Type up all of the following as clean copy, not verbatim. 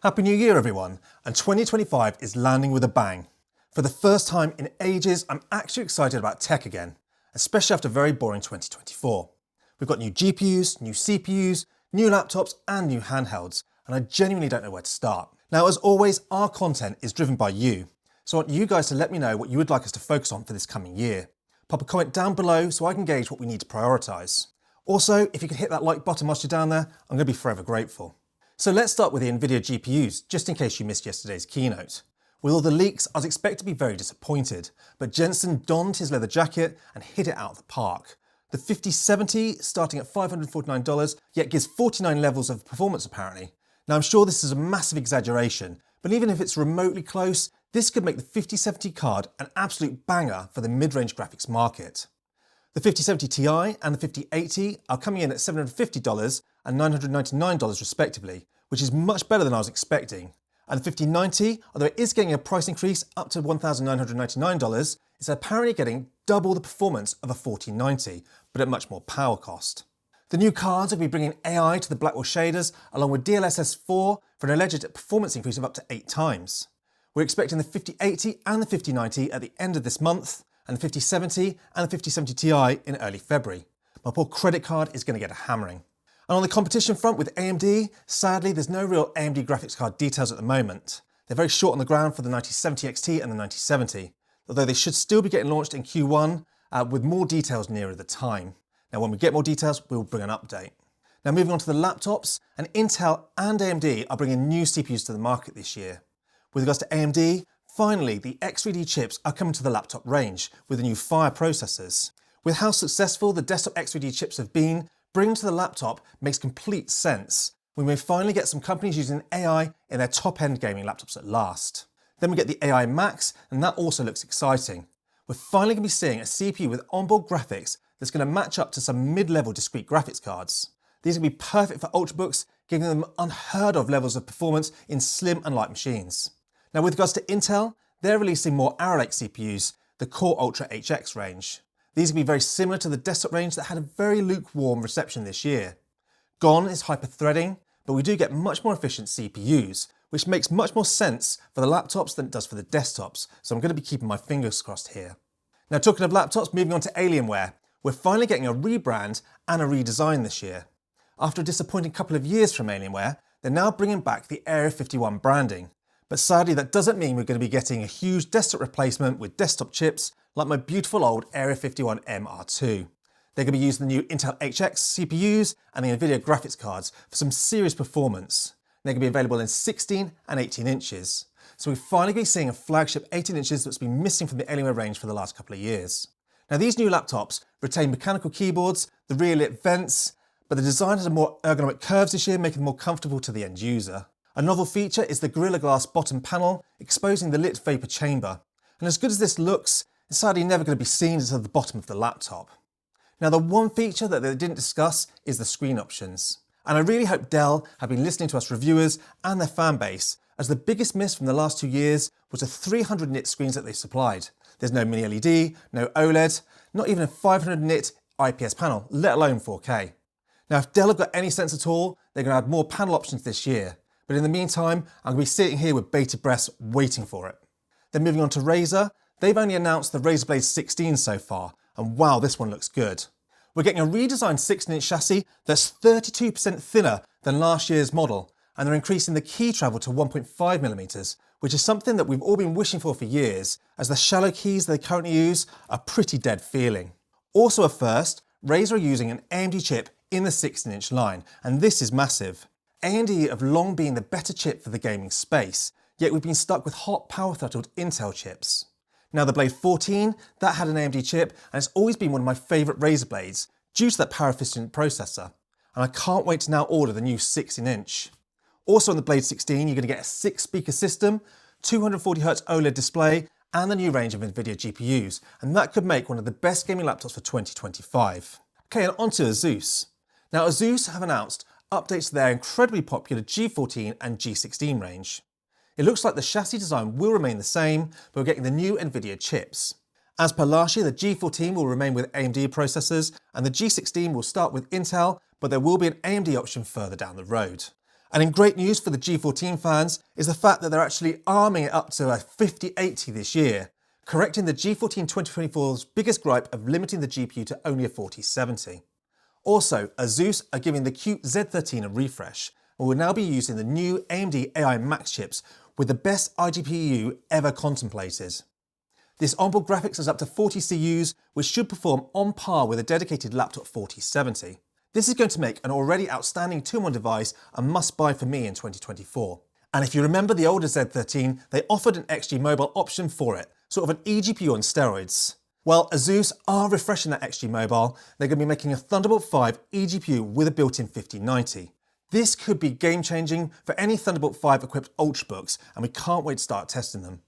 Happy New Year everyone, and 2025 is landing with a bang. For the first time in ages, I'm actually excited about tech again, especially after a very boring 2024. We've got new GPUs, new CPUs, new laptops and new handhelds, and I genuinely don't know where to start. Now as always, our content is driven by you, so I want you guys to let me know what you would like us to focus on for this coming year. Pop a comment down below so I can gauge what we need to prioritise. Also, if you could hit that like button whilst you're down there, I'm going to be forever grateful. So let's start with the NVIDIA GPUs, just in case you missed yesterday's keynote. With all the leaks, I was expected to be very disappointed, but Jensen donned his leather jacket and hit it out of the park. The 5070, starting at $549, yet gives 49 levels of performance apparently. Now I'm sure this is a massive exaggeration, but even if it's remotely close, this could make the 5070 card an absolute banger for the mid-range graphics market. The 5070 Ti and the 5080 are coming in at $750 and $999 respectively, which is much better than I was expecting. And the 5090, although it is getting a price increase up to $1,999, is apparently getting double the performance of a 4090, but at much more power cost. The new cards will be bringing AI to the Blackwell shaders, along with DLSS 4 for an alleged performance increase of up to 8 times. We're expecting the 5080 and the 5090 at the end of this month, and the 5070 and the 5070 Ti in early February. My poor credit card is going to get a hammering. And on the competition front with AMD, sadly there's no real AMD graphics card details at the moment. They're very short on the ground for the 9070 XT and the 9070, although they should still be getting launched in Q1 with more details nearer the time. Now when we get more details, we'll bring an update. Now moving on to the laptops, and Intel and AMD are bringing new CPUs to the market this year. With regards to AMD, finally, the X3D chips are coming to the laptop range with the new Fire processors. With how successful the desktop X3D chips have been, bringing to the laptop makes complete sense. We may finally get some companies using AI in their top-end gaming laptops at last. Then we get the AI Max, and that also looks exciting. We're finally going to be seeing a CPU with onboard graphics that's going to match up to some mid-level discrete graphics cards. These are going to be perfect for ultrabooks, giving them unheard of levels of performance in slim and light machines. Now with regards to Intel, they're releasing more Arrow Lake CPUs, the Core Ultra HX range. These will be very similar to the desktop range that had a very lukewarm reception this year. Gone is hyper-threading, but we do get much more efficient CPUs, which makes much more sense for the laptops than it does for the desktops, so I'm going to be keeping my fingers crossed here. Now talking of laptops, moving on to Alienware, we're finally getting a rebrand and a redesign this year. After a disappointing couple of years from Alienware, they're now bringing back the Area 51 branding. But sadly, that doesn't mean we're going to be getting a huge desktop replacement with desktop chips like my beautiful old Area 51 MR2. They're going to be using the new Intel HX CPUs and the NVIDIA graphics cards for some serious performance. They're going to be available in 16 and 18 inches. So we're finally going to be seeing a flagship 18 inches that's been missing from the Alienware range for the last couple of years. Now these new laptops retain mechanical keyboards, the rear lit vents, but the design has a more ergonomic curves this year, making them more comfortable to the end user. A novel feature is the Gorilla Glass bottom panel, exposing the lit vapor chamber. And as good as this looks, it's sadly never going to be seen until the bottom of the laptop. Now the one feature that they didn't discuss is the screen options. And I really hope Dell have been listening to us reviewers and their fan base, as the biggest miss from the last 2 years was the 300 nit screens that they supplied. There's no mini LED, no OLED, not even a 500 nit IPS panel, let alone 4K. Now if Dell have got any sense at all, they're going to add more panel options this year. But in the meantime, I'm going to be sitting here with bated breath waiting for it. Then moving on to Razer, they've only announced the Razer Blade 16 so far, and wow, this one looks good. We're getting a redesigned 16-inch chassis that's 32% thinner than last year's model, and they're increasing the key travel to 1.5mm, which is something that we've all been wishing for years, as the shallow keys they currently use are pretty dead feeling. Also a first, Razer are using an AMD chip in the 16-inch line, and this is massive. AMD have long been the better chip for the gaming space, yet we've been stuck with hot power-throttled Intel chips. Now the Blade 14, that had an AMD chip, and it's always been one of my favourite Razer blades, due to that power-efficient processor. And I can't wait to now order the new 16-inch. Also on the Blade 16, you're going to get a 6-speaker system, 240Hz OLED display, and the new range of NVIDIA GPUs, and that could make one of the best gaming laptops for 2025. Okay, and on to Asus. Now Asus have announced updates to their incredibly popular G14 and G16 range. It looks like the chassis design will remain the same, but we're getting the new NVIDIA chips. As per last year, the G14 will remain with AMD processors, and the G16 will start with Intel, but there will be an AMD option further down the road. And in great news for the G14 fans is the fact that they're actually arming it up to a 5080 this year, correcting the G14 2024's biggest gripe of limiting the GPU to only a 4070. Also, Asus are giving the cute Z13 a refresh, and will now be using the new AMD AI Max chips with the best iGPU ever contemplated. This onboard graphics is up to 40 CUs, which should perform on par with a dedicated laptop 4070. This is going to make an already outstanding 2-in-1 device a must-buy for me in 2024. And if you remember the older Z13, they offered an XG Mobile option for it, sort of an eGPU on steroids. Well, Asus are refreshing that XG Mobile. They're going to be making a Thunderbolt 5 eGPU with a built-in 5090. This could be game-changing for any Thunderbolt 5 equipped Ultrabooks, and we can't wait to start testing them.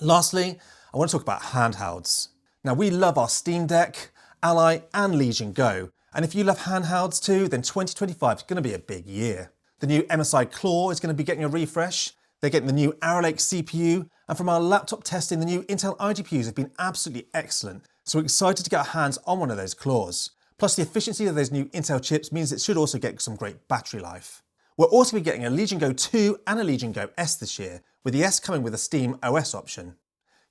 Lastly, I want to talk about handhelds. Now, we love our Steam Deck, Ally and Legion Go, and if you love handhelds too, then 2025 is going to be a big year. The new MSI Claw is going to be getting a refresh, they're getting the new Arrow Lake CPU, and from our laptop testing, the new Intel iGPUs have been absolutely excellent, so we're excited to get our hands on one of those claws. Plus, the efficiency of those new Intel chips means it should also get some great battery life. We're also going to be getting a Legion Go 2 and a Legion Go S this year, with the S coming with a Steam OS option.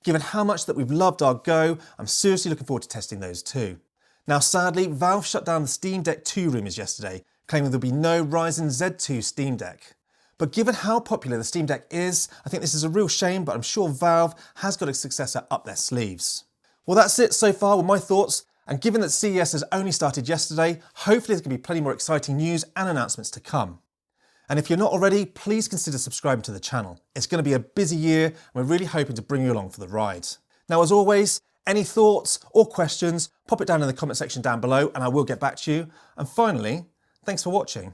Given how much that we've loved our Go, I'm seriously looking forward to testing those too. Now sadly, Valve shut down the Steam Deck 2 rumours yesterday, claiming there'll be no Ryzen Z2 Steam Deck. But given how popular the Steam Deck is, I think this is a real shame, but I'm sure Valve has got a successor up their sleeves. Well, that's it so far with my thoughts, and given that CES has only started yesterday, hopefully there's going to be plenty more exciting news and announcements to come. And if you're not already, please consider subscribing to the channel. It's going to be a busy year, and we're really hoping to bring you along for the ride. Now, as always, any thoughts or questions, pop it down in the comment section down below and I will get back to you. And finally, thanks for watching.